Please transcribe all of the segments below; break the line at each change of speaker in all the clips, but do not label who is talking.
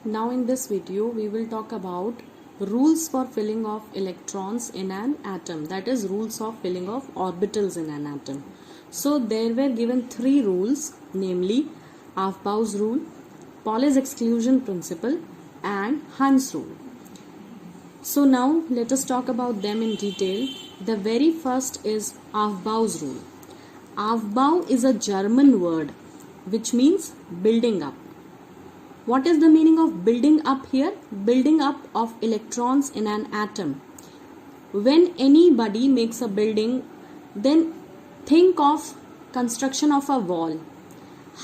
Now in this video we will talk about rules for filling of electrons in an atom, that is rules of filling of orbitals in an atom. So there were given three rules, namely Aufbau's rule, Pauli's exclusion principle and Hund's rule. So now let us talk about them in detail. The very first is Aufbau's rule. Aufbau is a German word which means building up. What is the meaning of building up here? Building up of electrons in an atom. When anybody makes a building, then think of construction of a wall.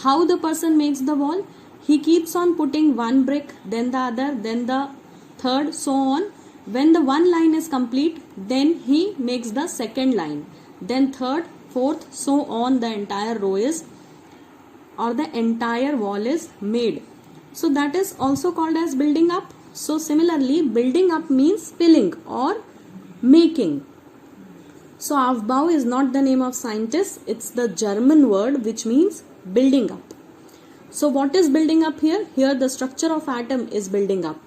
How the person makes the wall? He keeps on putting one brick, then the other, then the third, so on. When the one line is complete, then he makes the second line, then third, fourth, so on. The entire row is, or the entire wall is made. So that is also called as building up. So similarly, building up means filling or making. So Aufbau is not the name of scientist, it's the German word which means building up. So what is building up here? Here the structure of atom is building up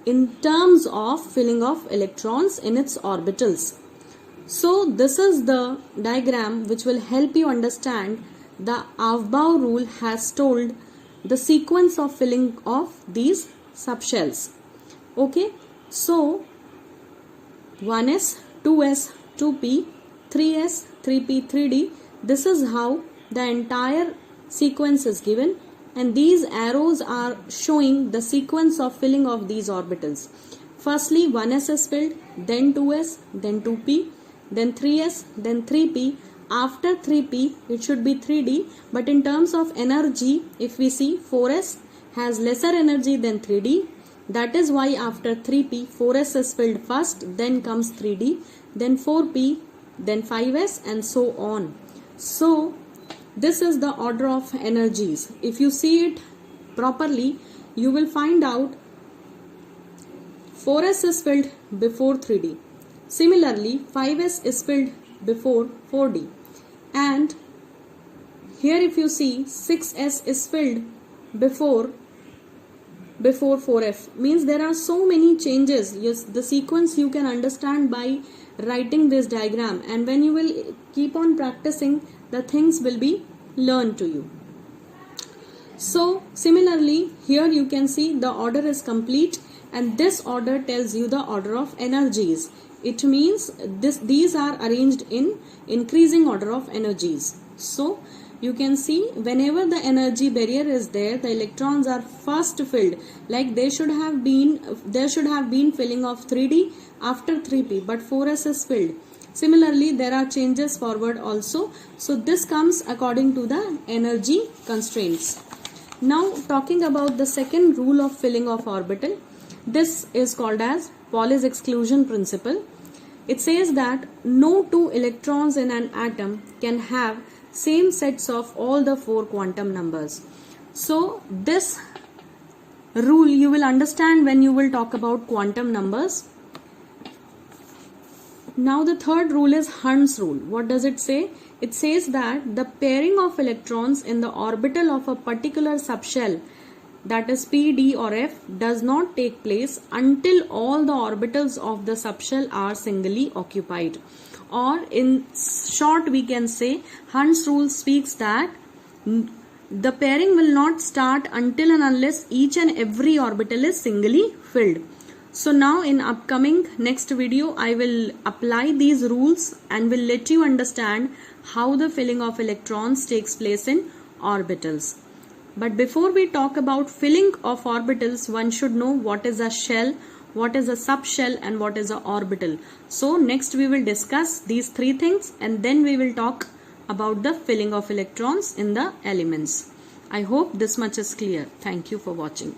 in terms of filling of electrons in its orbitals. So this is the diagram which will help you understand the Aufbau rule has told the sequence of filling of these subshells. Okay, so 1s, 2s, 2p, 3s, 3p, 3d. This is how the entire sequence is given, and these arrows are showing the sequence of filling of these orbitals. Firstly 1s is filled, then 2s, then 2p, then 3s, then 3p. After 3p it should be 3d, but in terms of energy, if we see 4s has lesser energy than 3d, that is why after 3p 4s is filled first, then comes 3d, then 4p, then 5s, and so on. So this is the order of energies. If you see it properly, you will find out 4s is filled before 3d. Similarly 5s is filled before 4d, and here if you see 6s is filled before 4f. Means there are so many changes. Yes, the sequence you can understand by writing this diagram, and when you will keep on practicing, the things will be learned to you. So similarly here you can see the order is complete, and this order tells you the order of energies. It means these are arranged in increasing order of energies. So you can see whenever the energy barrier is there, the electrons are first filled. Like there should have been filling of 3d after 3p, but 4s is filled. Similarly there are changes forward also. So this comes according to the energy constraints. Now talking about the second rule of filling of orbital, this is called as Pauli's exclusion principle. It says that no two electrons in an atom can have same sets of all the four quantum numbers. So this rule you will understand when you will talk about quantum numbers. Now the third rule is Hund's rule. What does it say? It says that the pairing of electrons in the orbital of a particular subshell, that is P, D or F, does not take place until all the orbitals of the subshell are singly occupied. Or in short we can say Hund's rule speaks that the pairing will not start until and unless each and every orbital is singly filled. So now in upcoming next video I will apply these rules and will let you understand how the filling of electrons takes place in orbitals. But before we talk about filling of orbitals, one should know what is a shell, what is a subshell, and what is an orbital. So next we will discuss these three things, and then we will talk about the filling of electrons in the elements. I hope this much is clear. Thank you for watching.